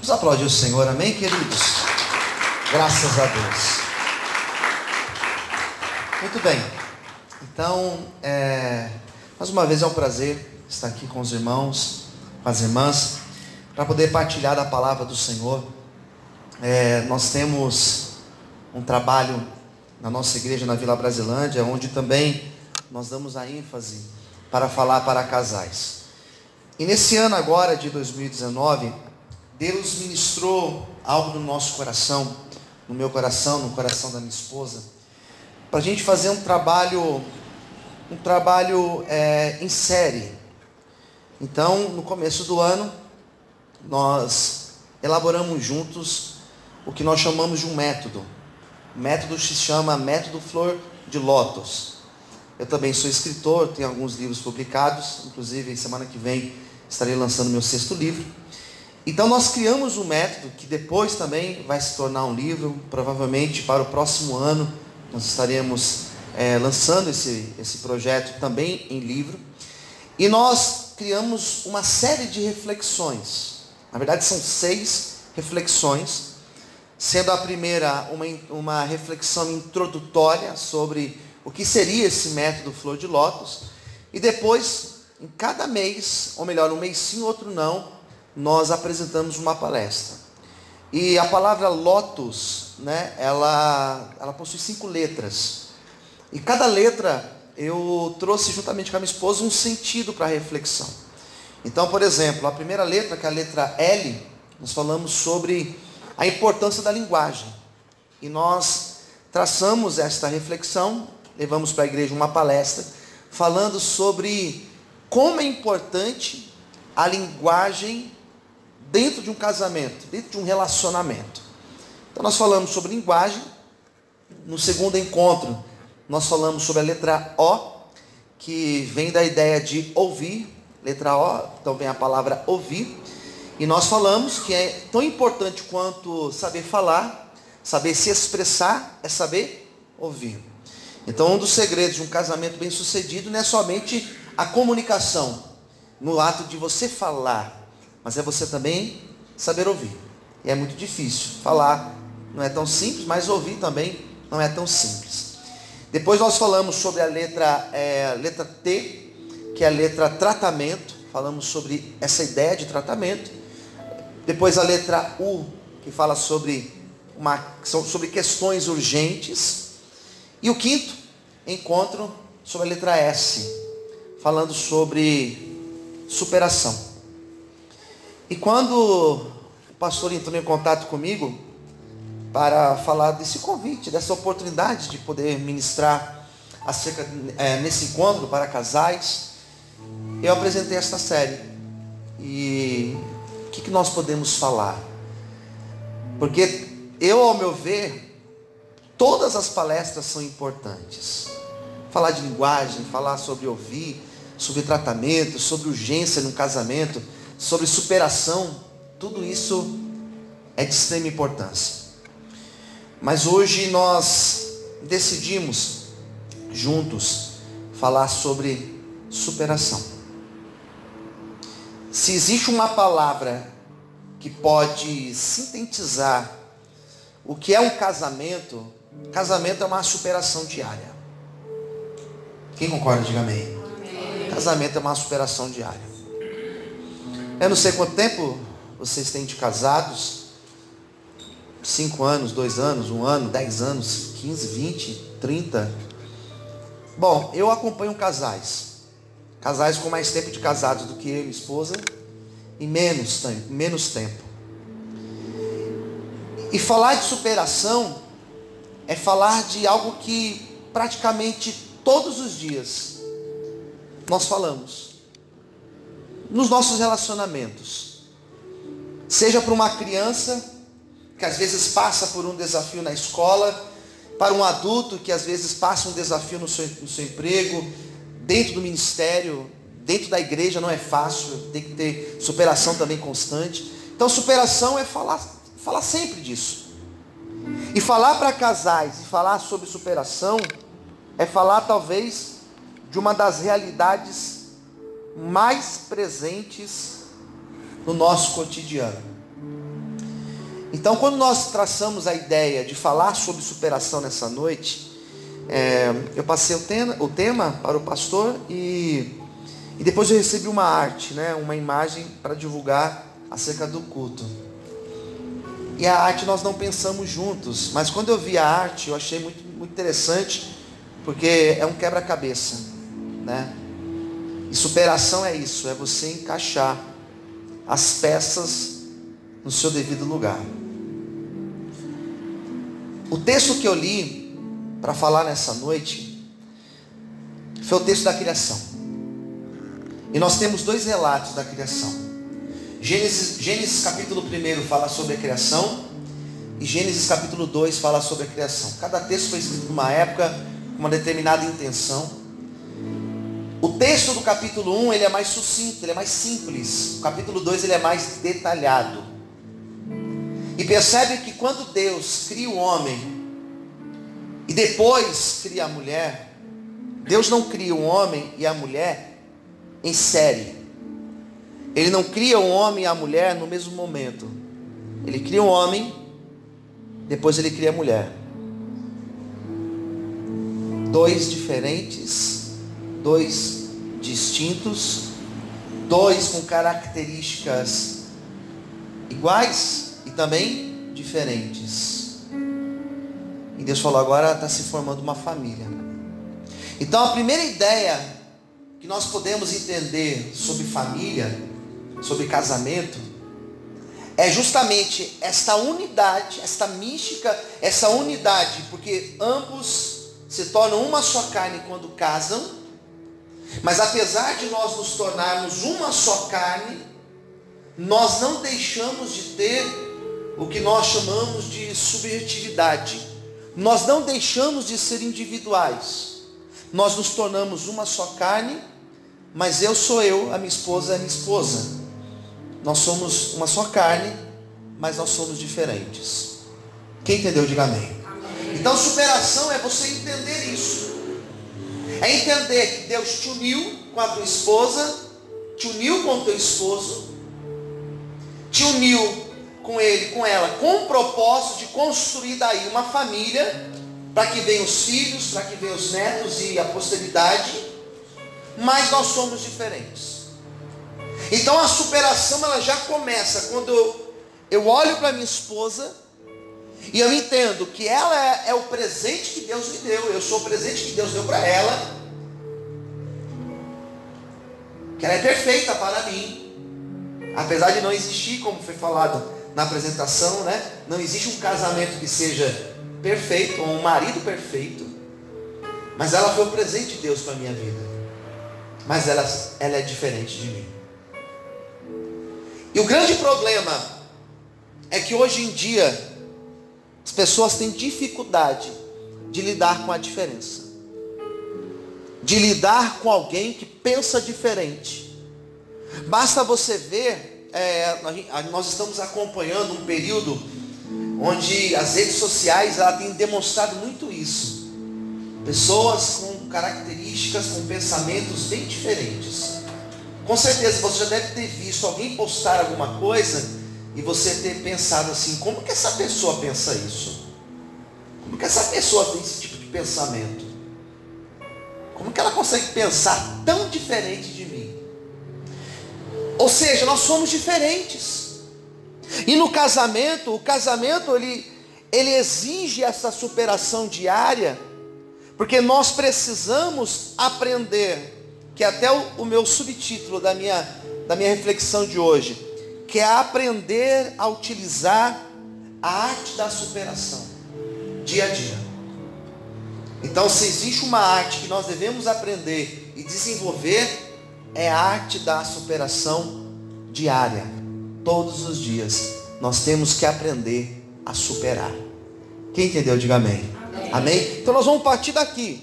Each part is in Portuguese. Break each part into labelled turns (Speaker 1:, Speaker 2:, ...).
Speaker 1: Vamos aplaudir o Senhor, amém, queridos? Graças a Deus. Muito bem. Então, mais uma vez é um prazer estar aqui com os irmãos, com as irmãs, para poder partilhar da palavra do Senhor. Nós temos um trabalho na nossa igreja na Vila Brasilândia, onde também nós damos a ênfase para falar para casais. E nesse ano agora de 2019, Deus ministrou algo no nosso coração, no meu coração, no coração da minha esposa, para a gente fazer um trabalho em série. Então, no começo do ano, nós elaboramos juntos o que nós chamamos de um método. O método se chama Método Flor de Lótus. Eu também sou escritor, tenho alguns livros publicados, inclusive semana que vem estarei lançando meu 6º livro. Então nós criamos um método que depois também vai se tornar um livro, provavelmente para o próximo ano nós estaremos lançando esse projeto também em livro. E nós criamos uma série de reflexões, na verdade são 6 reflexões, sendo a primeira uma reflexão introdutória sobre o que seria esse método Flor de Lótus, e depois, em cada mês, ou melhor, um mês sim, outro não, nós apresentamos uma palestra. E a palavra Lótus, ela possui 5 letras. E cada letra eu trouxe juntamente com a minha esposa um sentido para a reflexão. Então, por exemplo, a primeira letra, que é a letra L, nós falamos sobre a importância da linguagem. E nós traçamos esta reflexão, levamos para a igreja uma palestra, falando sobre como é importante a linguagem dentro de um casamento, dentro de um relacionamento. Então nós falamos sobre linguagem. No segundo encontro, nós falamos sobre a letra O, que vem da ideia de ouvir. Letra O, então vem a palavra ouvir. E nós falamos que é tão importante quanto saber falar, saber se expressar, é saber ouvir. Então um dos segredos de um casamento bem sucedido não é somente a comunicação, no ato de você falar, mas é você também saber ouvir. E é muito difícil. Falar não é tão simples, mas ouvir também não é tão simples. Depois nós falamos sobre a letra T, que é a letra tratamento. Falamos sobre essa ideia de tratamento. Depois a letra U, que fala sobre questões urgentes. E o quinto encontro sobre a letra S, falando sobre superação. E quando o pastor entrou em contato comigo para falar desse convite, dessa oportunidade de poder ministrar nesse encontro para casais, eu apresentei esta série. E o que nós podemos falar? Porque ao meu ver, todas as palestras são importantes. Falar de linguagem, falar sobre ouvir, sobre tratamento, sobre urgência no casamento, sobre superação, tudo isso é de extrema importância. Mas hoje nós decidimos juntos falar sobre superação. Se existe uma palavra que pode sintetizar o que é um casamento, casamento é uma superação diária. Quem concorda, diga amém. Casamento é uma superação diária. Eu não sei quanto tempo vocês têm de casados. 5 anos, 2 anos, 1 ano, 10 anos, 15, 20, 30. Bom, eu acompanho casais com mais tempo de casados do que eu e minha esposa, e menos tempo. E falar de superação é falar de algo que praticamente todos os dias nós falamos nos nossos relacionamentos. Seja para uma criança que às vezes passa por um desafio na escola, para um adulto que às vezes passa um desafio no seu emprego, dentro do ministério, dentro da igreja não é fácil, tem que ter superação também constante. Então superação é falar sempre disso. E falar para casais, e falar sobre superação, é falar talvez de uma das realidades mais presentes no nosso cotidiano. Então, quando nós traçamos a ideia de falar sobre superação nessa noite, eu passei o tema para o pastor e depois eu recebi uma arte, né, uma imagem para divulgar acerca do culto. E a arte nós não pensamos juntos, mas quando eu vi a arte eu achei muito, muito interessante, porque é um quebra-cabeça, né? E superação é isso, é você encaixar as peças no seu devido lugar. O texto que eu li para falar nessa noite foi o texto da criação. E nós temos dois relatos da criação. Gênesis capítulo 1 fala sobre a criação e Gênesis capítulo 2 fala sobre a criação. Cada texto foi escrito numa época, com uma determinada intenção. O texto do capítulo 1 ele é mais sucinto, ele é mais simples. O capítulo 2 ele é mais detalhado. E percebe que quando Deus cria o homem e depois cria a mulher, Deus não cria o homem e a mulher em série. Ele não cria o homem e a mulher no mesmo momento. Ele cria o homem, depois ele cria a mulher. Dois diferentes, dois distintos, dois com características iguais e também diferentes. E Deus falou, agora está se formando uma família. Então a primeira ideia que nós podemos entender sobre família, sobre casamento, é justamente esta unidade, esta mística, essa unidade, porque ambos se tornam uma só carne quando casam, mas apesar de nós nos tornarmos uma só carne, nós não deixamos de ter o que nós chamamos de subjetividade. Nós não deixamos de ser individuais. Nós nos tornamos uma só carne, mas eu sou eu, a minha esposa é a minha esposa. Nós somos uma só carne, mas nós somos diferentes. Quem entendeu, diga amém. Então superação é você entender isso. É entender que Deus te uniu com a tua esposa, te uniu com o teu esposo, te uniu com ele, com ela, com o propósito de construir daí uma família, para que venham os filhos, para que venham os netos e a posteridade, mas nós somos diferentes. Então a superação ela já começa quando eu olho para minha esposa e eu entendo que ela é o presente que Deus me deu, eu sou o presente que Deus deu para ela, que ela é perfeita para mim, apesar de não existir, como foi falado na apresentação, né? Não existe um casamento que seja perfeito, ou um marido perfeito, mas ela foi o presente de Deus para a minha vida, mas ela é diferente de mim. E o grande problema é que hoje em dia as pessoas têm dificuldade de lidar com a diferença, de lidar com alguém que pensa diferente. Basta você ver, nós estamos acompanhando um período onde as redes sociais ela têm demonstrado muito isso. Pessoas com características, com pensamentos bem diferentes. Com certeza você já deve ter visto alguém postar alguma coisa e você ter pensado assim, como que essa pessoa pensa isso? Como que essa pessoa tem esse tipo de pensamento? Como que ela consegue pensar tão diferente de mim? Ou seja, nós somos diferentes. E no casamento, o casamento ele exige essa superação diária, porque nós precisamos aprender, que é até o meu subtítulo da minha reflexão de hoje, que é aprender a utilizar a arte da superação, dia a dia. Então, se existe uma arte que nós devemos aprender e desenvolver, é a arte da superação diária. Todos os dias, nós temos que aprender a superar. Quem entendeu, diga amém. Amém? Amém? Então nós vamos partir daqui.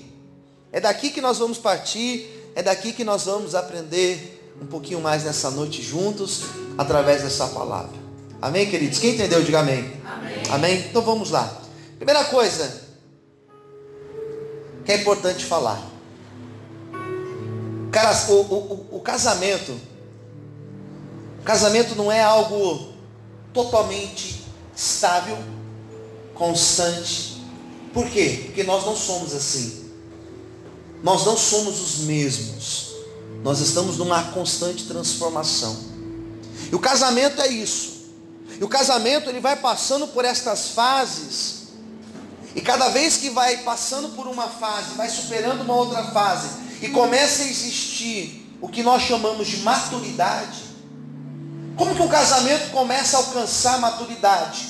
Speaker 1: É daqui que nós vamos partir. É daqui que nós vamos aprender um pouquinho mais nessa noite juntos, através dessa palavra. Amém, queridos? Quem entendeu, diga amém. Amém? Amém? Então vamos lá. Primeira coisa que é importante falar. Cara, o casamento não é algo totalmente estável, constante. Por quê? Porque nós não somos assim. Nós não somos os mesmos. Nós estamos numa constante transformação. E o casamento é isso. E o casamento, ele vai passando por estas fases. E cada vez que vai passando por uma fase, vai superando uma outra fase, e começa a existir o que nós chamamos de maturidade. Como que um casamento começa a alcançar maturidade?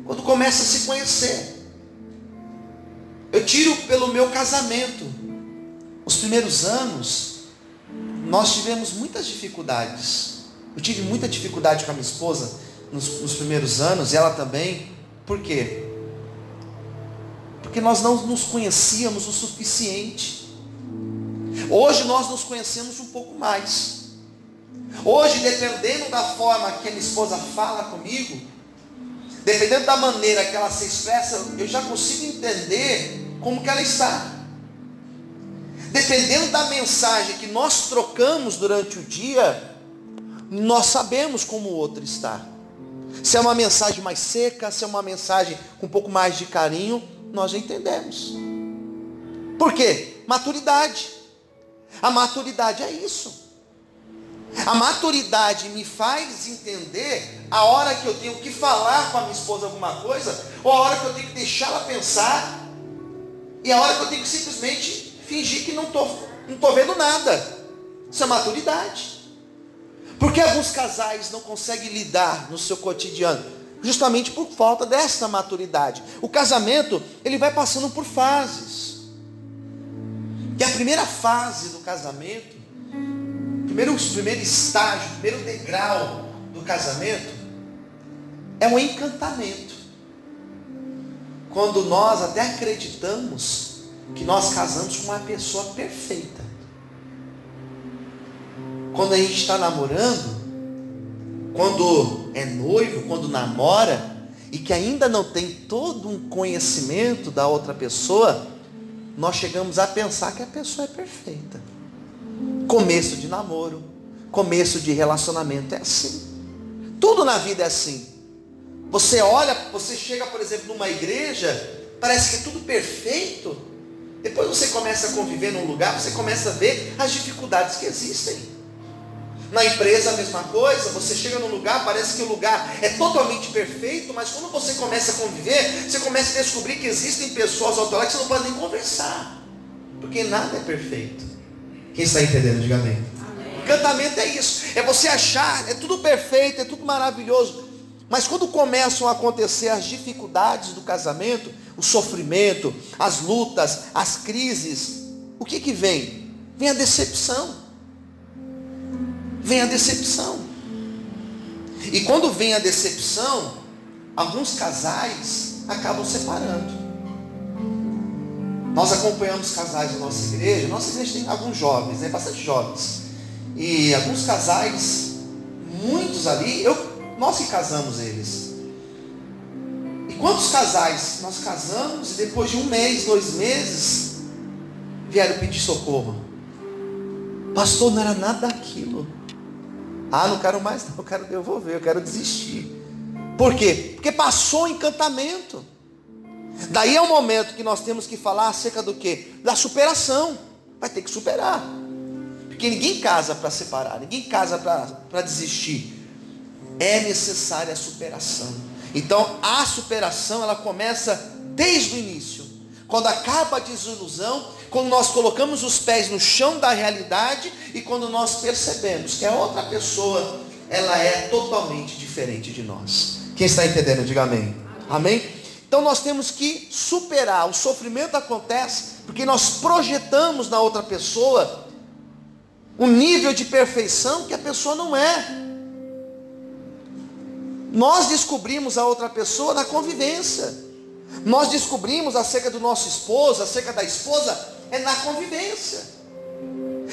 Speaker 1: Quando começa a se conhecer. Eu tiro pelo meu casamento. Os primeiros anos, nós tivemos muitas dificuldades. Eu tive muita dificuldade com a minha esposa nos primeiros anos, e ela também. Por quê? Porque nós não nos conhecíamos o suficiente. Hoje nós nos conhecemos um pouco mais. Hoje, dependendo da forma que a minha esposa fala comigo, dependendo da maneira que ela se expressa, eu já consigo entender como que ela está. Dependendo da mensagem que nós trocamos durante o dia, nós sabemos como o outro está. Se é uma mensagem mais seca, se é uma mensagem com um pouco mais de carinho, nós já entendemos. Por quê? Maturidade. A maturidade é isso. A maturidade me faz entender a hora que eu tenho que falar com a minha esposa alguma coisa, ou a hora que eu tenho que deixá-la pensar, e a hora que eu tenho que simplesmente fingir que não estou vendo nada. Isso é maturidade. Porque alguns casais não conseguem lidar no seu cotidiano, justamente por falta dessa maturidade. O casamento, ele vai passando por fases. E a primeira fase do casamento, o primeiro estágio, o primeiro degrau do casamento, é o encantamento. Quando nós até acreditamos que nós casamos com uma pessoa perfeita. Quando a gente está namorando, quando é noivo, quando namora, e que ainda não tem todo um conhecimento da outra pessoa, nós chegamos a pensar que a pessoa é perfeita. Começo de namoro, começo de relacionamento é assim. Tudo na vida é assim. Você olha, você chega, por exemplo, numa igreja, parece que é tudo perfeito. Depois você começa a conviver num lugar, você começa a ver as dificuldades que existem. Na empresa a mesma coisa, você chega num lugar, parece que o lugar é totalmente perfeito, mas quando você começa a conviver, você começa a descobrir que existem pessoas ao teu lado que você não pode nem conversar, porque nada é perfeito. Quem está entendendo, diga amém. Encantamento é isso, é você achar, é tudo perfeito, é tudo maravilhoso, mas quando começam a acontecer as dificuldades do casamento, o sofrimento, as lutas, as crises, o que que vem? Vem a decepção. Vem a decepção. E quando vem a decepção, alguns casais acabam separando. Nós acompanhamos casais da nossa igreja. Nossa igreja tem alguns jovens, né? Bastante jovens. E alguns casais, muitos ali, nós que casamos eles. E quantos casais nós casamos e depois de 1 mês, 2 meses, vieram pedir socorro? Pastor, não era nada daquilo. Ah, não quero mais não, eu quero devolver, eu quero desistir. Por quê? Porque passou o encantamento. Daí é o momento que nós temos que falar acerca do quê? Da superação. Vai ter que superar. Porque ninguém casa para separar, ninguém casa para desistir. É necessária a superação. Então a superação, ela começa desde o início. Quando acaba a desilusão, quando nós colocamos os pés no chão da realidade e quando nós percebemos que a outra pessoa, ela é totalmente diferente de nós. Quem está entendendo, diga amém. Amém? Então nós temos que superar. O sofrimento acontece porque nós projetamos na outra pessoa um nível de perfeição que a pessoa não é. Nós descobrimos a outra pessoa na convivência. Nós descobrimos acerca do nosso esposo, acerca da esposa, é na convivência.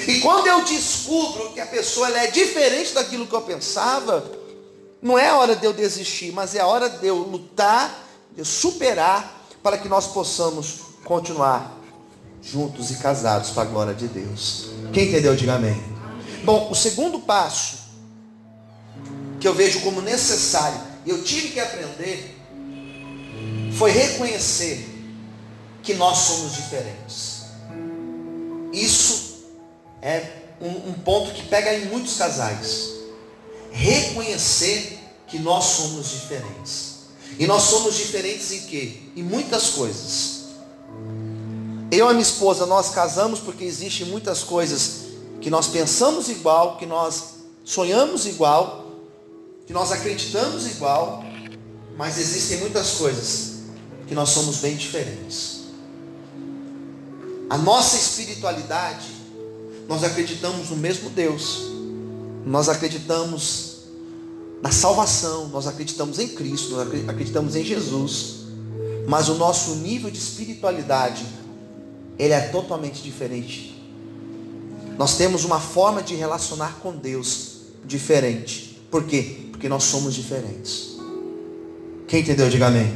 Speaker 1: E quando eu descubro que a pessoa ela é diferente daquilo que eu pensava, não é a hora de eu desistir, mas é a hora de eu lutar, de eu superar, para que nós possamos continuar juntos e casados para a glória de Deus. Quem entendeu, diga amém. Bom, o segundo passo que que eu vejo como necessário, e eu tive que aprender, foi reconhecer que nós somos diferentes. Isso é um ponto que pega em muitos casais. Reconhecer que nós somos diferentes. E nós somos diferentes em quê? Em muitas coisas. Eu e a minha esposa, nós casamos porque existem muitas coisas que nós pensamos igual, que nós sonhamos igual, que nós acreditamos igual, mas existem muitas coisas que nós somos bem diferentes. A nossa espiritualidade, nós acreditamos no mesmo Deus, nós acreditamos na salvação, nós acreditamos em Cristo, nós acreditamos em Jesus, mas o nosso nível de espiritualidade, ele é totalmente diferente. Nós temos uma forma de relacionar com Deus diferente. Por quê? Porque nós somos diferentes. Quem entendeu, diga amém.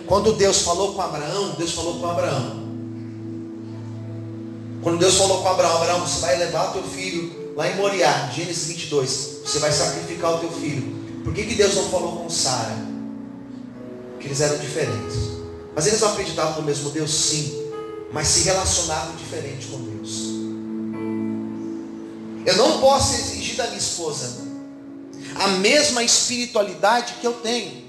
Speaker 1: Quando Deus falou com Abraão, Deus falou com Abraão. Quando Deus falou com Abraão, Abraão, você vai levar o teu filho lá em Moriá, Gênesis 22, você vai sacrificar o teu filho. Por que Deus não falou com Sara? Porque eles eram diferentes. Mas eles não acreditavam no mesmo Deus? Sim. Mas se relacionavam diferente com Deus. Eu não posso exigir da minha esposa a mesma espiritualidade que eu tenho.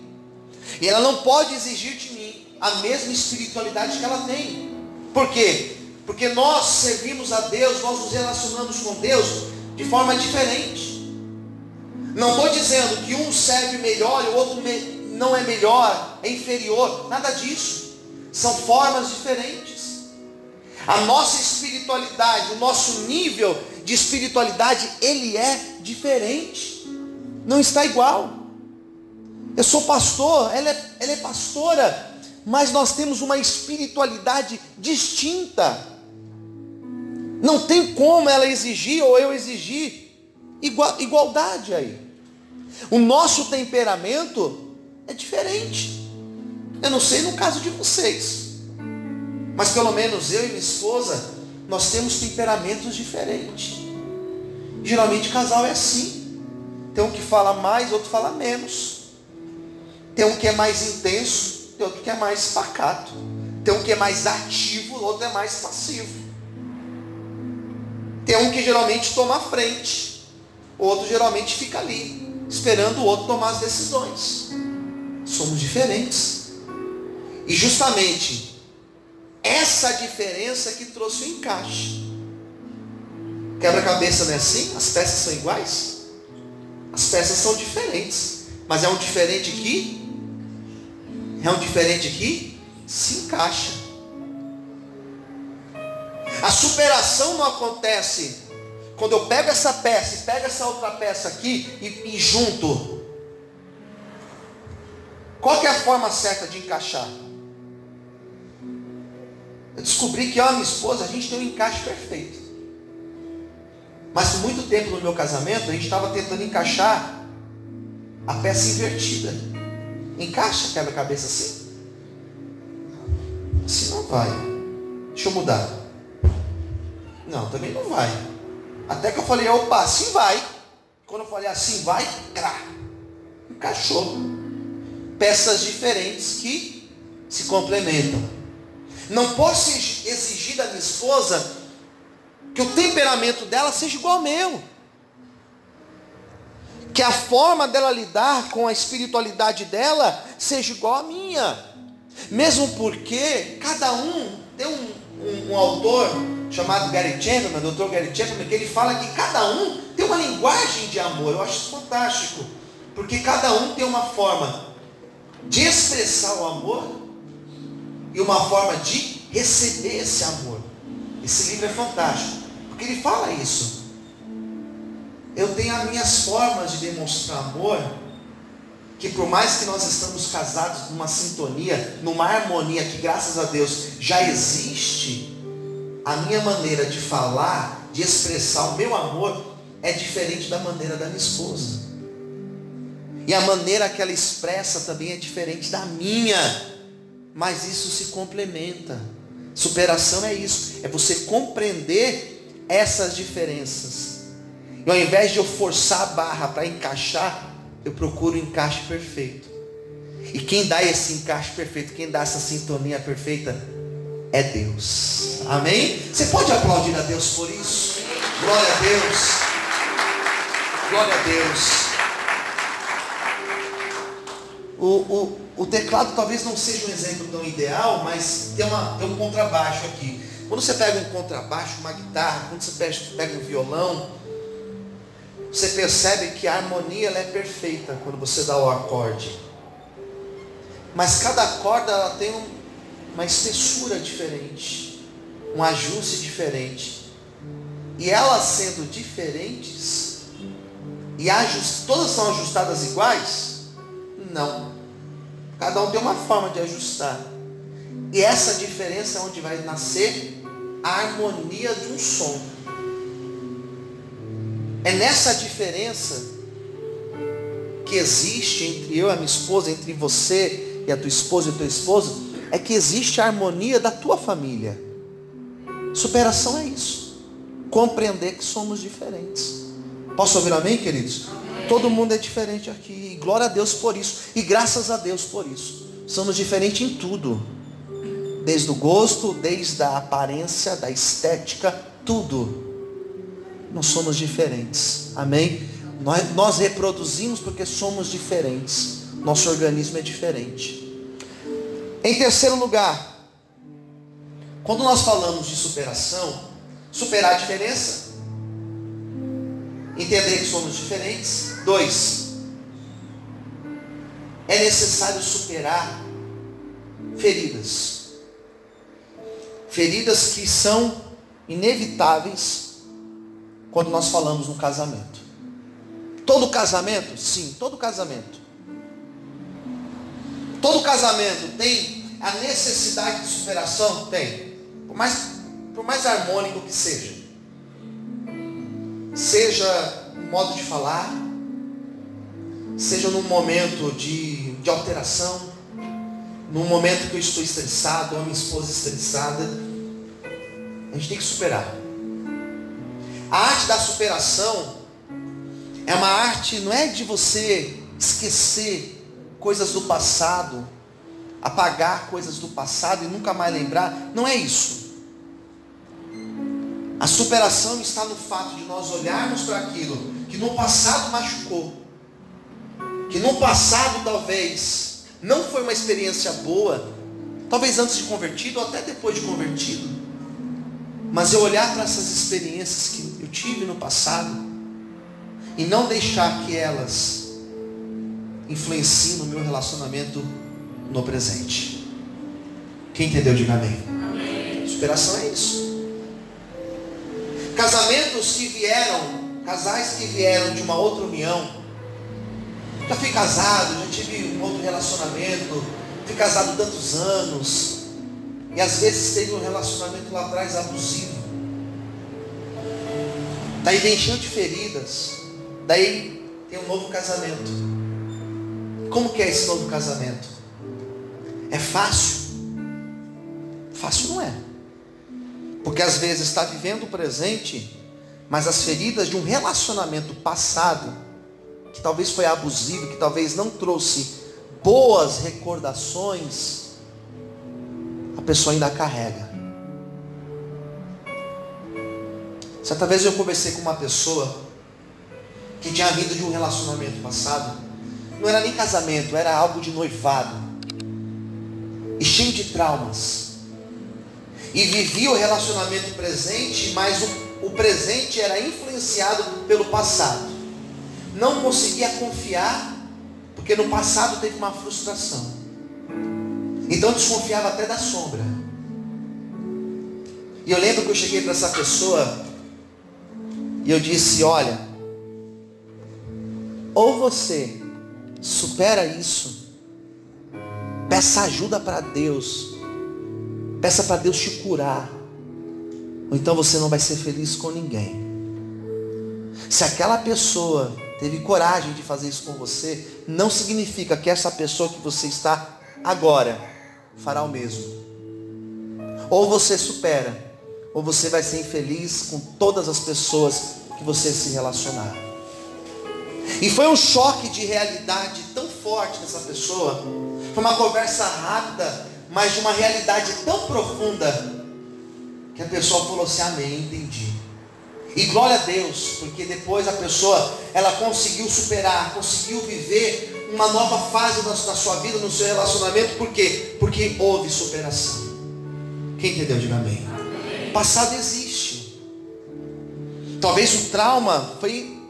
Speaker 1: E ela não pode exigir de mim a mesma espiritualidade que ela tem. Por quê? Porque nós servimos a Deus, nós nos relacionamos com Deus de forma diferente. Não estou dizendo que um serve melhor e o outro não é melhor, é inferior. Nada disso. São formas diferentes. A nossa espiritualidade, o nosso nível de espiritualidade, ele é diferente. Não está igual. Eu sou pastor, ela é pastora, mas nós temos uma espiritualidade distinta. Não tem como ela exigir ou eu exigir igualdade aí. O nosso temperamento é diferente. Eu não sei no caso de vocês, mas pelo menos eu e minha esposa, nós temos temperamentos diferentes. Geralmente casal é assim. Tem um que fala mais, outro fala menos. Tem um que é mais intenso, tem outro que é mais pacato. Tem um que é mais ativo, o outro é mais passivo. Tem um que geralmente toma a frente, o outro geralmente fica ali, esperando o outro tomar as decisões. Somos diferentes. E justamente essa diferença que trouxe o encaixe. Quebra-cabeça não é assim? As peças são iguais? As peças são diferentes, mas é um diferente que se encaixa. A superação não acontece quando eu pego essa peça e pego essa outra peça aqui e junto. Qual que é a forma certa de encaixar? Eu descobri que eu e a minha esposa, a gente tem um encaixe perfeito. Mas por muito tempo no meu casamento, a gente estava tentando encaixar a peça invertida. Encaixa quebra-cabeça assim? Assim não vai. Deixa eu mudar. Não, também não vai. Até que eu falei, opa, assim vai. Quando eu falei assim vai, encaixou. Peças diferentes que se complementam. Não posso exigir da minha esposa que o temperamento dela seja igual ao meu. Que a forma dela lidar com a espiritualidade dela seja igual à minha. Mesmo porque cada um tem um autor chamado Gary Chapman, Dr. Gary Chapman, que ele fala que cada um tem uma linguagem de amor. Eu acho isso fantástico. Porque cada um tem uma forma de expressar o amor e uma forma de receber esse amor. Esse livro é fantástico, porque ele fala isso. Eu tenho as minhas formas de demonstrar amor, que por mais que nós estamos casados numa sintonia, numa harmonia que graças a Deus já existe, a minha maneira de falar, de expressar o meu amor é diferente da maneira da minha esposa. E a maneira que ela expressa também é diferente da minha. Mas isso se complementa. Superação é isso. É você compreender essas diferenças. E ao invés de eu forçar a barra para encaixar, eu procuro o encaixe perfeito. E quem dá esse encaixe perfeito, quem dá essa sintonia perfeita, é Deus. Amém? Você pode aplaudir a Deus por isso? Glória a Deus. Glória a Deus. O teclado talvez não seja um exemplo tão ideal, mas tem um contrabaixo aqui. Quando você pega um contrabaixo, uma guitarra, quando você pega um violão, você percebe que a harmonia ela é perfeita quando você dá o acorde. Mas cada corda ela tem uma espessura diferente, um ajuste diferente. E elas sendo diferentes, e todas são ajustadas iguais? Não. Cada um tem uma forma de ajustar. E essa diferença é onde vai nascer a harmonia de um som. É nessa diferença que existe entre eu e a minha esposa, entre você e a tua esposa e o teu esposo, é que existe a harmonia da tua família. Superação é isso. Compreender que somos diferentes. Posso ouvir amém, queridos? Amém. Todo mundo é diferente aqui. E glória a Deus por isso. E graças a Deus por isso. Somos diferentes em tudo. Desde o gosto, desde a aparência, da estética, tudo. Nós somos diferentes. Amém? Nós reproduzimos porque somos diferentes. Nosso organismo é diferente. Em terceiro lugar, quando nós falamos de superação, superar a diferença, entender que somos diferentes. 2, é necessário superar feridas. Feridas que são inevitáveis quando nós falamos no casamento. Todo casamento? Sim, todo casamento. Todo casamento tem a necessidade de superação? Tem. Por mais harmônico que seja. Seja no modo de falar, seja num momento de alteração, num momento que eu estou estressado, ou a minha esposa estressada, a gente tem que superar. A arte da superação é uma arte, não é de você esquecer coisas do passado, apagar coisas do passado e nunca mais lembrar. Não é isso. A superação está no fato de nós olharmos para aquilo que no passado machucou, que no passado talvez não foi uma experiência boa, talvez antes de convertido ou até depois de convertido, mas eu olhar para essas experiências que eu tive no passado e não deixar que elas influenciem no meu relacionamento no presente. Quem entendeu, diga amém. Amém. Superação é isso. Casais que vieram de uma outra união, já fui casado, já tive um outro relacionamento, fui casado tantos anos, e às vezes teve um relacionamento lá atrás abusivo, daí vem cheio de feridas, daí tem um novo casamento. Como que é esse novo casamento? É fácil? Fácil não é, porque às vezes está vivendo o presente, mas as feridas de um relacionamento passado, que talvez foi abusivo, que talvez não trouxe boas recordações, a pessoa ainda carrega. Certa vez eu conversei com uma pessoa que tinha vindo de um relacionamento passado, não era nem casamento, era algo de noivado, e cheio de traumas, e vivia o relacionamento presente, mas o presente era influenciado pelo passado. Não conseguia confiar, porque no passado teve uma frustração. Então desconfiava até da sombra. E eu lembro que eu cheguei para essa pessoa e eu disse: olha, ou você supera isso, peça ajuda para Deus, peça para Deus te curar, ou então você não vai ser feliz com ninguém. Se aquela pessoa teve coragem de fazer isso com você, não significa que essa pessoa que você está agora fará o mesmo. Ou você supera, ou você vai ser infeliz com todas as pessoas que você se relacionar. E foi um choque de realidade tão forte nessa pessoa. Foi uma conversa rápida, mas de uma realidade tão profunda, que a pessoa falou assim: amém, entendi. E glória a Deus, porque depois a pessoa, ela conseguiu superar, conseguiu viver uma nova fase na sua vida, no seu relacionamento. Por quê? Porque houve superação. Quem entendeu, diga amém. O passado existe. Talvez o trauma foi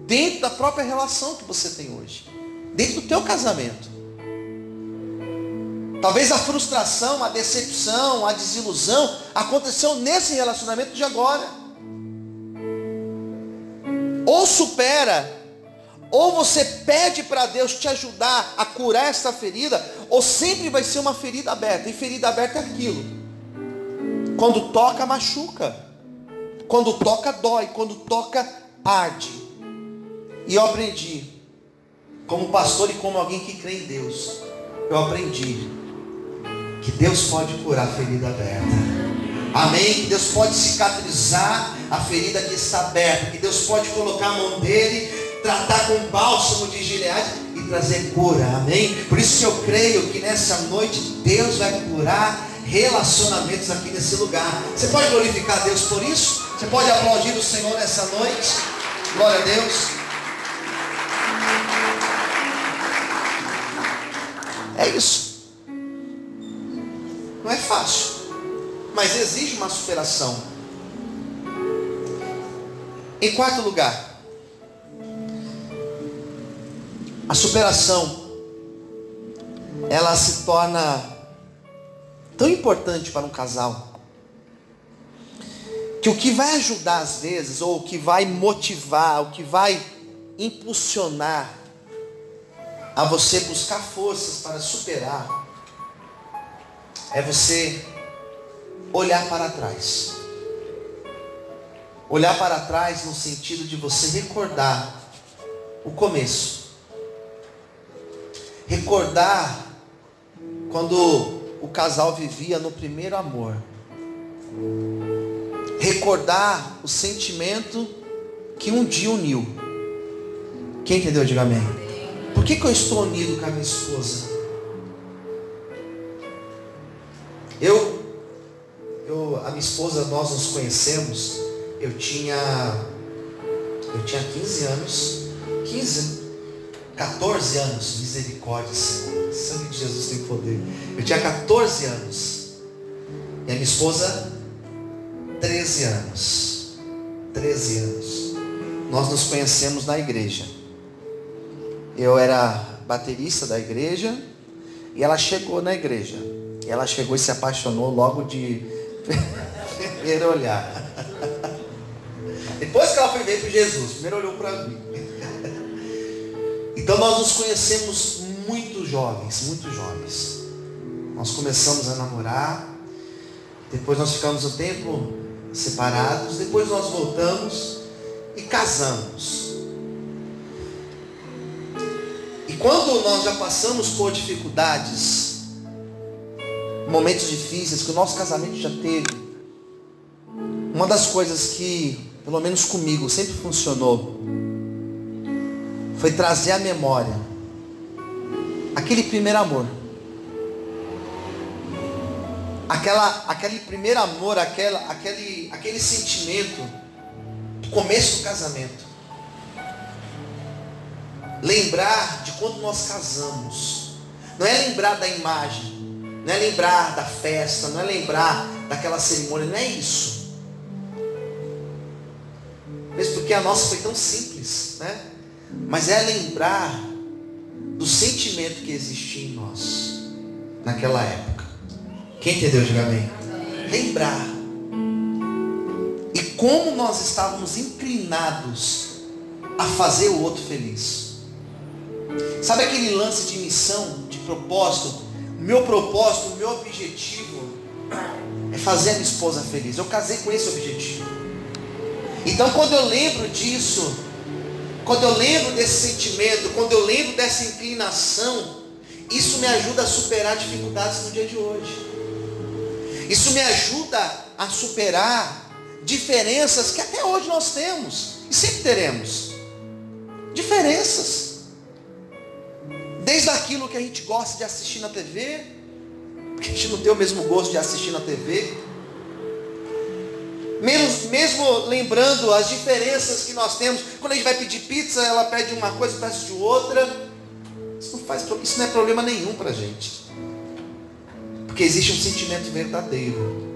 Speaker 1: dentro da própria relação que você tem hoje, dentro do teu casamento. Talvez a frustração, a decepção, a desilusão aconteceu nesse relacionamento de agora. Ou supera, ou você pede para Deus te ajudar a curar essa ferida, ou sempre vai ser uma ferida aberta. E ferida aberta é aquilo: quando toca, machuca, quando toca, dói, quando toca, arde. E eu aprendi, como pastor e como alguém que crê em Deus, eu aprendi que Deus pode curar a ferida aberta. Amém? Que Deus pode cicatrizar a ferida que está aberta. Que Deus pode colocar a mão dele, tratar com bálsamo de Gileade e trazer cura. Amém? Por isso que eu creio que nessa noite Deus vai curar relacionamentos aqui nesse lugar. Você pode glorificar a Deus por isso? Você pode aplaudir o Senhor nessa noite? Glória a Deus. É isso. Não é fácil, mas exige uma superação. Em quarto lugar, a superação, ela se torna tão importante para um casal, que o que vai ajudar às vezes, ou o que vai motivar, o que vai impulsionar a você buscar forças para superar, é você olhar para trás. Olhar para trás no sentido de você recordar o começo. Recordar quando o casal vivia no primeiro amor. Recordar o sentimento que um dia uniu. Quem entendeu, diga amém. Por que eu estou unido com a minha esposa? A minha esposa, nós nos conhecemos, eu tinha 15 anos, 14 anos, misericórdia, Senhor, sangue de Jesus tem poder. Eu tinha 14 anos, e a minha esposa, 13 anos, nós nos conhecemos na igreja. Eu era baterista da igreja, e ela chegou na igreja. Ela chegou e se apaixonou logo de primeiro olhar. Depois que ela foi ver para Jesus, primeiro olhou para mim. Então nós nos conhecemos muito jovens. Nós começamos a namorar, depois nós ficamos um tempo separados, depois nós voltamos e casamos. E quando nós já passamos por dificuldades, momentos difíceis que o nosso casamento já teve, uma das coisas que, pelo menos comigo, sempre funcionou, foi trazer à memória aquele primeiro amor. Aquele primeiro amor, aquele sentimento do começo do casamento. Lembrar de quando nós casamos. Não é lembrar da imagem, não é lembrar da festa, não é lembrar daquela cerimônia, não é isso. Mesmo porque a nossa foi tão simples, né? Mas é lembrar do sentimento que existia em nós naquela época. Quem entendeu, diga amém. Lembrar. E como nós estávamos inclinados a fazer o outro feliz. Sabe aquele lance de missão, de propósito? O meu propósito, o meu objetivo é fazer a minha esposa feliz. Eu casei com esse objetivo. Então quando eu lembro disso, quando eu lembro desse sentimento, quando eu lembro dessa inclinação, isso me ajuda a superar dificuldades no dia de hoje. Isso me ajuda a superar diferenças que até hoje nós temos e sempre teremos. Diferenças. Desde aquilo que a gente gosta de assistir na TV, porque a gente não tem o mesmo gosto de assistir na TV. Mesmo lembrando as diferenças que nós temos. Quando a gente vai pedir pizza, ela pede uma coisa, eu peço de outra. Isso não é problema nenhum para a gente. Porque existe um sentimento verdadeiro.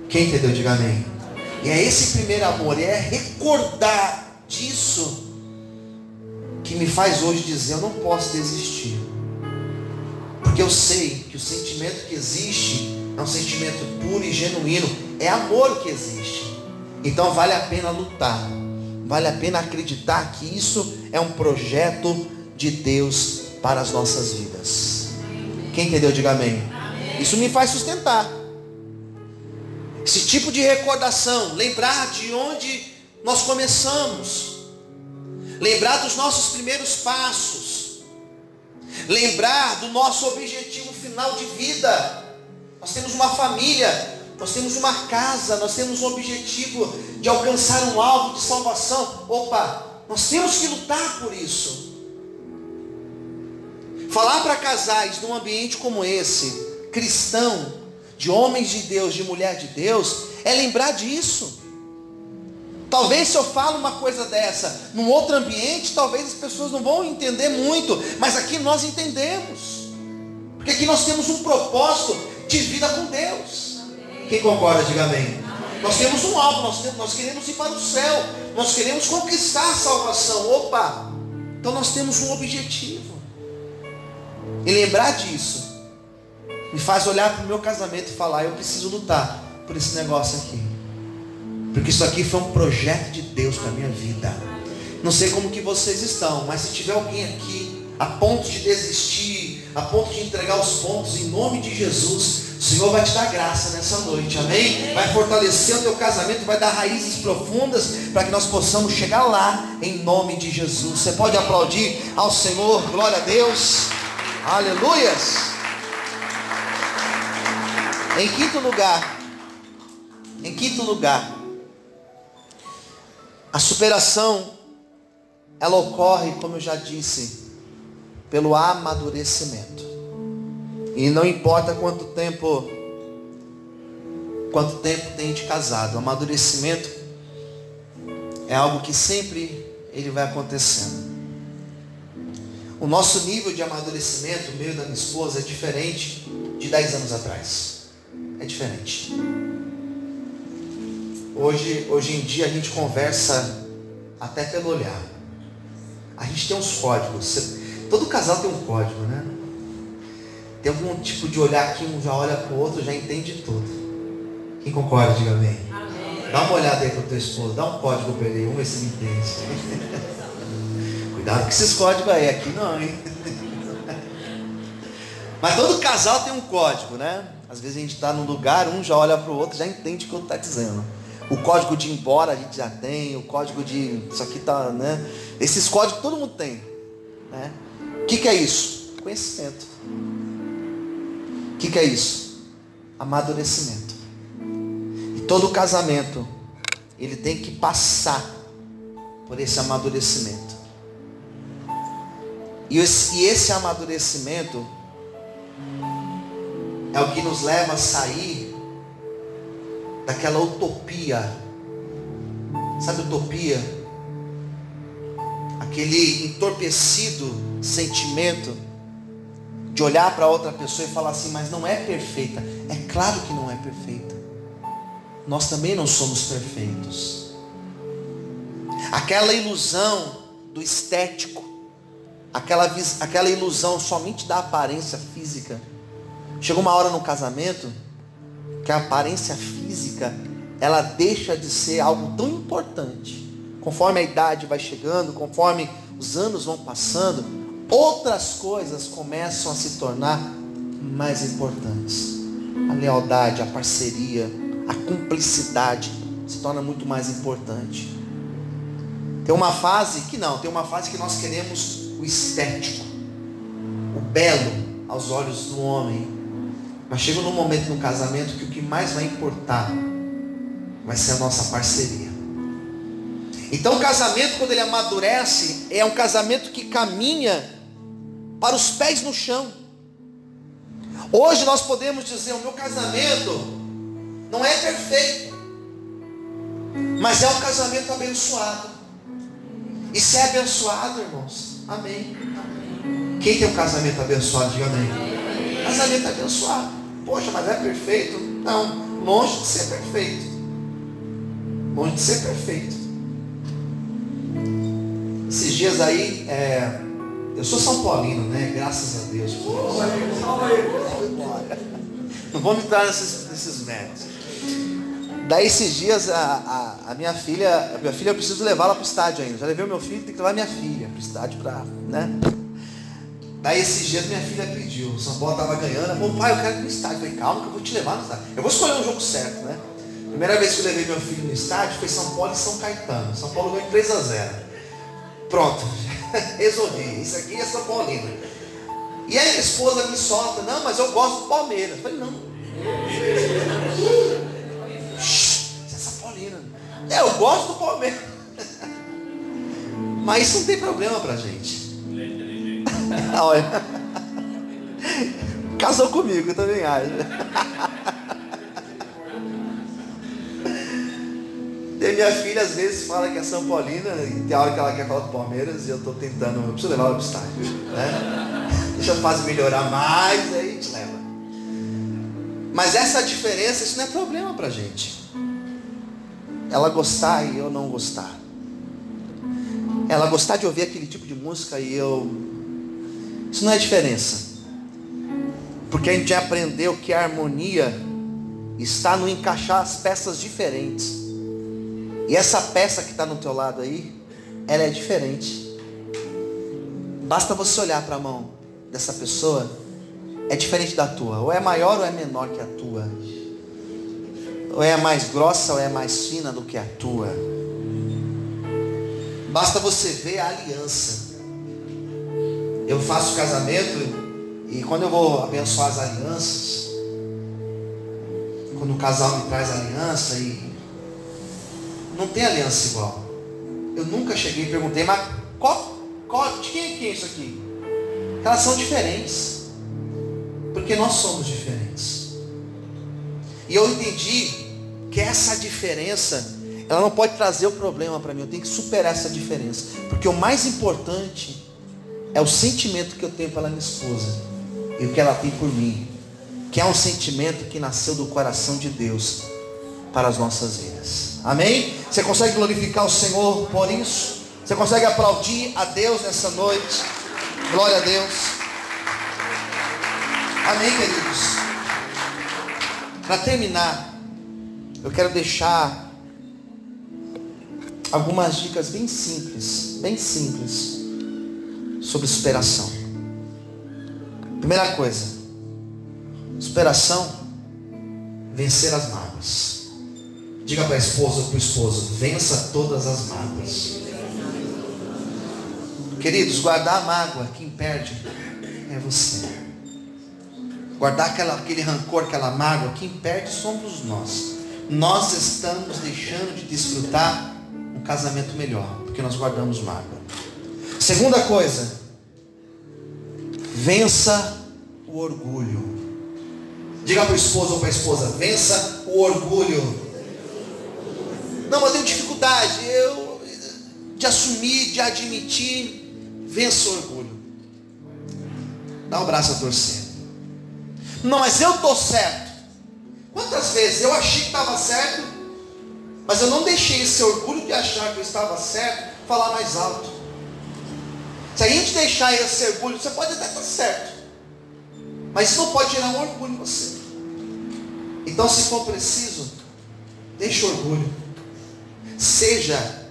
Speaker 1: Quem entendeu, diga amém. E é esse primeiro amor, é recordar disso, que me faz hoje dizer, eu não posso desistir. Porque eu sei que o sentimento que existe é um sentimento puro e genuíno. É amor que existe. Então vale a pena lutar. Vale a pena acreditar que isso é um projeto de Deus para as nossas vidas. Quem entendeu, diga amém. Isso me faz sustentar. Esse tipo de recordação, lembrar de onde nós começamos, lembrar dos nossos primeiros passos, lembrar do nosso objetivo final de vida. Nós temos uma família, nós temos uma casa, nós temos um objetivo de alcançar um alvo de salvação. Opa, nós temos que lutar por isso. Falar para casais num ambiente como esse, cristão, de homens de Deus, de mulher de Deus, é lembrar disso. Talvez se eu falo uma coisa dessa num outro ambiente, talvez as pessoas não vão entender muito, mas aqui nós entendemos, porque aqui nós temos um propósito de vida com Deus. Quem concorda, diga amém. Nós temos um alvo, nós queremos ir para o céu, nós queremos conquistar a salvação. Opa, então nós temos um objetivo, e lembrar disso me faz olhar para o meu casamento e falar, eu preciso lutar por esse negócio aqui, porque isso aqui foi um projeto de Deus para a minha vida. Não sei como que vocês estão, mas se tiver alguém aqui a ponto de desistir, a ponto de entregar os pontos, em nome de Jesus, o Senhor vai te dar graça nessa noite, amém? Vai fortalecer o teu casamento, vai dar raízes profundas, para que nós possamos chegar lá, em nome de Jesus. Você pode aplaudir ao Senhor, glória a Deus, aleluias. Em quinto lugar, a superação, ela ocorre, como eu já disse, pelo amadurecimento. E não importa quanto tempo tem de casado, o amadurecimento é algo que sempre ele vai acontecendo. O nosso nível de amadurecimento, o meu e da minha esposa, é diferente de 10 anos atrás. É diferente. Hoje em dia a gente conversa até pelo olhar. A gente tem uns códigos. Todo casal tem um código, né? Tem algum tipo de olhar que um já olha para o outro, já entende tudo. Quem concorda, diga amém. Amém. Dá uma olhada aí para o teu esposo, dá um código para ele, vamos ver se ele entende. Cuidado com esses códigos aí, aqui não, hein? Mas todo casal tem um código, né? Às vezes a gente está num lugar, um já olha para o outro, já entende o que o outro está dizendo. O código de ir embora a gente já tem, o código de isso aqui tá, né? Esses códigos todo mundo tem, né? O que é isso? Conhecimento. O que é isso? Amadurecimento. E todo casamento, ele tem que passar por esse amadurecimento. E esse amadurecimento é o que nos leva a sair daquela utopia. Sabe utopia? Aquele entorpecido sentimento de olhar para outra pessoa e falar assim, mas não é perfeita. É claro que não é perfeita. Nós também não somos perfeitos. Aquela ilusão do estético, aquela ilusão somente da aparência física. Chega uma hora no casamento que a aparência física, ela deixa de ser algo tão importante. Conforme a idade vai chegando, conforme os anos vão passando, outras coisas começam a se tornar mais importantes. A lealdade, a parceria, a cumplicidade se torna muito mais importante. Tem uma fase que nós queremos o estético, o belo aos olhos do homem. Mas chega num momento no casamento que o que mais vai importar vai ser a nossa parceria. Então o casamento, quando ele amadurece, é um casamento que caminha para os pés no chão. Hoje nós podemos dizer: o meu casamento não é perfeito, mas é um casamento abençoado. E se é abençoado, irmãos, amém. Quem tem um casamento abençoado, diga amém. Casamento abençoado. Poxa, mas é perfeito? Não, longe de ser perfeito. Longe de ser perfeito. Esses dias aí, eu sou São Paulino, né? Graças a Deus. Não vamos entrar nesses méritos. Daí esses dias a minha filha eu preciso levá-la para o estádio ainda. Já levei o meu filho, tem que levar minha filha para o estádio, né? Daí esses dias minha filha pediu, o São Paulo estava ganhando, ela falou: pai, eu quero ir no estádio. Eu falei: calma que eu vou te levar no estádio. Eu vou escolher um jogo certo, né? Primeira vez que eu levei meu filho no estádio foi São Paulo e São Caetano. São Paulo ganhou 3-0. Pronto, resolvi. Isso aqui é São Paulino. E aí minha esposa me solta: não, mas eu gosto do Palmeiras. Eu falei: não. Você é São Paulino. Eu gosto do Palmeiras. Mas isso não tem problema pra gente. Olha, casou comigo, eu também acho. E minha filha às vezes fala que é São Paulina, e tem hora que ela quer falar do Palmeiras, e eu estou tentando, eu preciso levar ela para o estádio, né? Deixa a fase melhorar mais, aí a gente leva. Mas essa diferença, isso não é problema para a gente. Ela gostar e eu não gostar. Ela gostar de ouvir aquele tipo de música e eu... Isso não é diferença. Porque a gente já aprendeu que a harmonia está no encaixar as peças diferentes. E essa peça que está no teu lado aí, ela é diferente. Basta você olhar para a mão dessa pessoa, é diferente da tua. Ou é maior ou é menor que a tua. Ou é mais grossa ou é mais fina do que a tua. Basta você ver a aliança. Eu faço casamento e quando eu vou abençoar as alianças, quando o casal me traz aliança, e não tem aliança igual. Eu nunca cheguei e perguntei: mas de quem é isso aqui? Elas são diferentes, porque nós somos diferentes. E eu entendi que essa diferença, ela não pode trazer o problema para mim. Eu tenho que superar essa diferença, porque o mais importante é o sentimento que eu tenho pela minha esposa e o que ela tem por mim, que é um sentimento que nasceu do coração de Deus para as nossas vidas. Amém? Você consegue glorificar o Senhor por isso? Você consegue aplaudir a Deus nessa noite? Glória a Deus. Amém, queridos? Para terminar, eu quero deixar algumas dicas bem simples sobre superação. Primeira coisa, superação, vencer as mágoas. Diga para a esposa ou para o esposo: vença todas as mágoas. Queridos, guardar a mágoa, quem perde é você. Guardar aquele rancor, aquela mágoa, quem perde somos nós. Nós estamos deixando de desfrutar um casamento melhor, porque nós guardamos mágoa. Segunda coisa, vença o orgulho. Diga para o esposo ou para a esposa: vença o orgulho. Não, mas eu tenho dificuldade de assumir, de admitir. Vença o orgulho. Dá o braço a torcer. Não, mas eu estou certo. Quantas vezes eu achei que estava certo, mas eu não deixei esse orgulho de achar que eu estava certo falar mais alto. Se a gente deixar esse orgulho, você pode até estar certo, mas isso não pode gerar um orgulho em você. Então, se for preciso, deixa o orgulho. Seja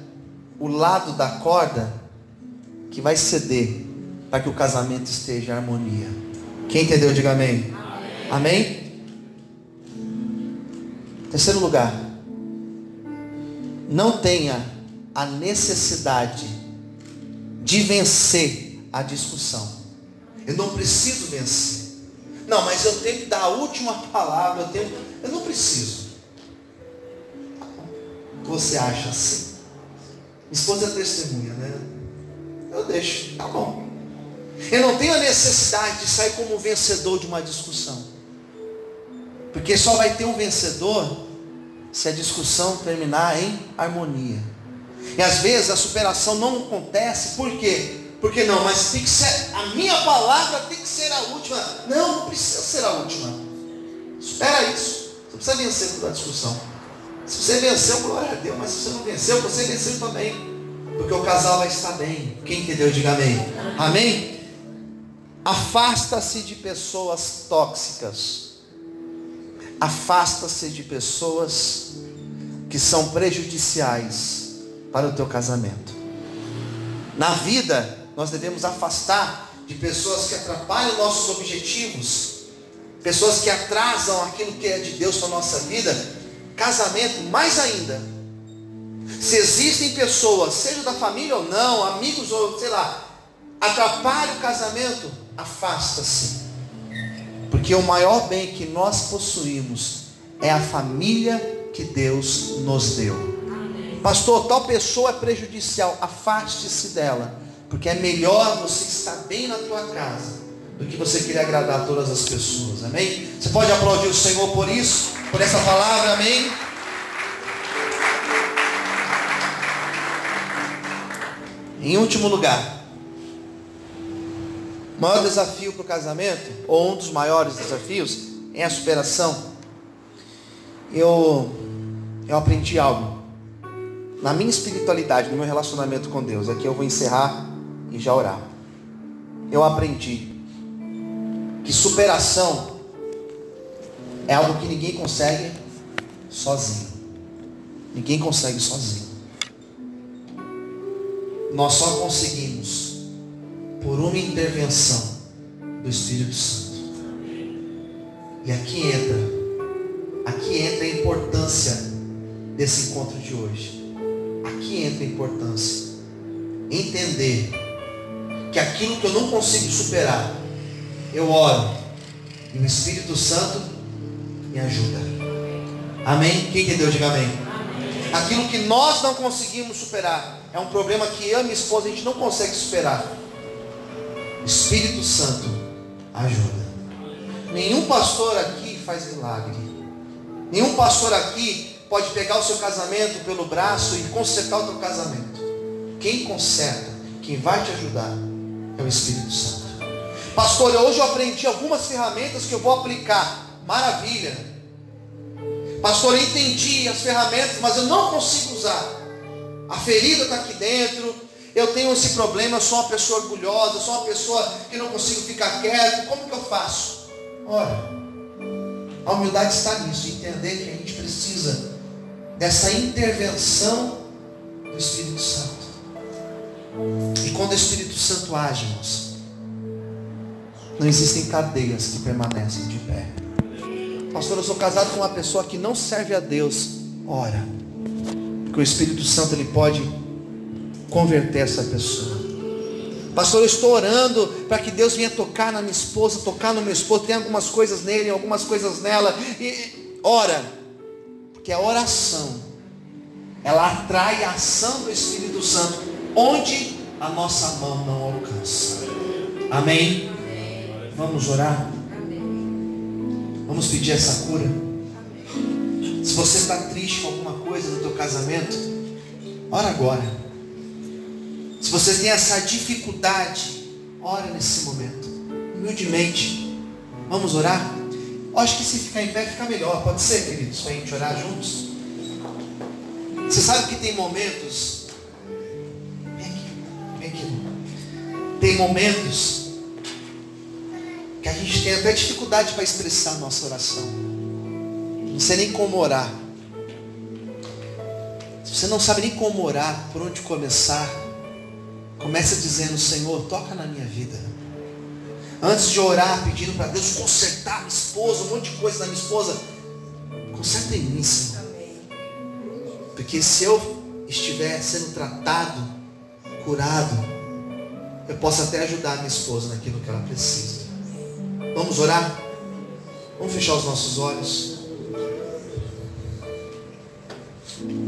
Speaker 1: o lado da corda que vai ceder para que o casamento esteja em harmonia. Quem entendeu, diga amém. Amém? Terceiro lugar, não tenha a necessidade de vencer a discussão. Eu não preciso vencer. Não, mas eu tenho que dar a última palavra. Eu não preciso. Você acha assim? esposa é testemunha, né? Eu deixo, tá bom. Eu não tenho a necessidade de sair como vencedor de uma discussão, porque só vai ter um vencedor se a discussão terminar em harmonia. E às vezes a superação não acontece, por quê? Porque não, mas tem que ser, a minha palavra tem que ser a última. Não, não precisa ser a última. Espera isso. Você precisa vencer toda a discussão. Se você venceu, glória a Deus. Mas se você não venceu, você venceu também. Porque o casal vai estar bem. Quem entendeu, diga amém. Amém? Afasta-se de pessoas tóxicas. Afasta-se de pessoas que são prejudiciais para o teu casamento. Na vida, nós devemos afastar de pessoas que atrapalham nossos objetivos, pessoas que atrasam aquilo que é de Deus para a nossa vida. Casamento, mais ainda, se existem pessoas, seja da família ou não, amigos ou sei lá, atrapalha o casamento, afasta-se, porque o maior bem que nós possuímos é a família que Deus nos deu. Pastor, tal pessoa é prejudicial, afaste-se dela, porque é melhor você estar bem na tua casa do que você querer agradar a todas as pessoas. Amém? Você pode aplaudir o Senhor por isso, por essa palavra. Amém? Em último lugar, o maior desafio para o casamento, ou um dos maiores desafios, é a superação. Eu aprendi algo na minha espiritualidade, no meu relacionamento com Deus. Aqui eu vou encerrar e já orar. Eu aprendi que superação é algo que ninguém consegue sozinho. Ninguém consegue sozinho. Nós só conseguimos por uma intervenção do Espírito Santo. E aqui entra a importância desse encontro de hoje. Aqui entra a importância. Entender que aquilo que eu não consigo superar, eu oro e o Espírito Santo me ajuda. Amém? Quem entendeu, diga amém. Aquilo que nós não conseguimos superar é um problema que eu e minha esposa a gente não consegue superar. O Espírito Santo ajuda. Nenhum pastor aqui faz milagre. Nenhum pastor aqui pode pegar o seu casamento pelo braço e consertar o teu casamento. Quem conserta, quem vai te ajudar é o Espírito Santo. Pastor, hoje eu aprendi algumas ferramentas que eu vou aplicar. Maravilha. Pastor, eu entendi as ferramentas, mas eu não consigo usar. A ferida está aqui dentro. Eu tenho esse problema, eu sou uma pessoa orgulhosa, eu sou uma pessoa que não consigo ficar quieto. Como que eu faço? Olha, a humildade está nisso, entender que a gente precisa dessa intervenção do Espírito Santo. E quando o Espírito Santo age, irmãos, não existem cadeias que permanecem de pé. Pastor, eu sou casado com uma pessoa que não serve a Deus. Ora, porque o Espírito Santo ele pode converter essa pessoa. Pastor, eu estou orando para que Deus venha tocar na minha esposa, tocar no meu esposo. Tem algumas coisas nele, algumas coisas nela. E ora, porque a oração ela atrai a ação do Espírito Santo onde a nossa mão não alcança. Amém? Vamos orar? Vamos pedir essa cura? Se você está triste com alguma coisa no teu casamento, ora agora. Se você tem essa dificuldade, ora nesse momento, humildemente. Vamos orar? Eu acho que se ficar em pé fica melhor. Pode ser, queridos, para a gente orar juntos? Você sabe que tem momentos, vem aqui. Tem momentos que a gente tem até dificuldade para expressar a nossa oração. Não sei nem como orar. Se você não sabe nem como orar, por onde começar, comece dizendo: Senhor, toca na minha vida. Antes de orar pedindo para Deus consertar minha esposa, um monte de coisa na minha esposa, conserta em mim, Senhor. Porque se eu estiver sendo tratado, curado, eu posso até ajudar a minha esposa naquilo que ela precisa. Vamos orar? Vamos fechar os nossos olhos.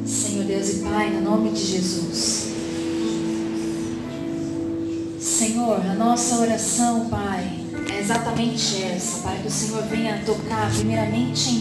Speaker 2: Senhor Deus e Pai, no nome de Jesus. Senhor, a nossa oração, Pai, é exatamente essa, Pai, que o Senhor venha tocar primeiramente em